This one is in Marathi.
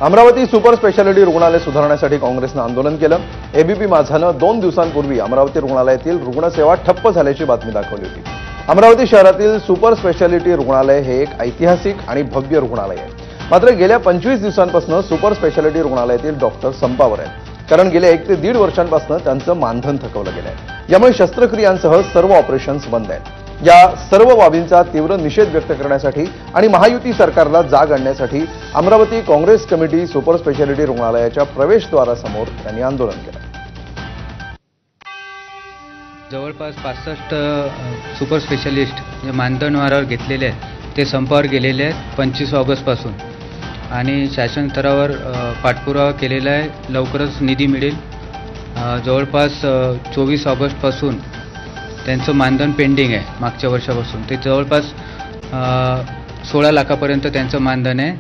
अमरावती सुपर स्पेशालिटी रुग्णालय सुधारण्यासाठी काँग्रेसनं आंदोलन केलं। एबीपी माझानं 2 दिवसांपूर्वी अमरावती रुग्णालयातील रुग्णसेवा ठप्प झाल्याची बातमी दाखवली होती। अमरावती शहरातील सुपर स्पेशालिटी रुग्णालय हे एक ऐतिहासिक आणि भव्य रुग्णालय आहे। मात्र गेल्या 25 दिवसांपासून सुपर स्पेशालिटी रुग्णालयातील डॉक्टर संपावर आहेत, कारण गेल्या 1 ते 1.5 वर्षांपासून त्यांचं मानधन थकवलं गेलंय। यामुळे शस्त्रक्रियांसह सर्व ऑपरेशन्स बंद आहेत। या सर्व बाबींचा तीव्र निषेध व्यक्त करण्यासाठी आणि महायुती सरकारला जाग आणण्यासाठी Amravati Congress committee super speciality रुग्णालयाच्या प्रवेशद्वारासमोर त्यांनी आंदोलन केलं। जवळपास 65 सुपर स्पेशालिस्ट जे मानधनवाढ घेतलेले आहेत ते संपावर गेलेले आहेत 25 ऑगस्टपासून आणि शासन स्तरावर पाठपुरावा केलेला आहे। लवकरच निधी मिळेल। जवळपास 24 ऑगस्टपासून त्यांचं मानधन पेंडिंग आहे। मागच्या वर्षापासून ते जवळपास 16 लाखापर्यंत त्यांचं मानधन आहे।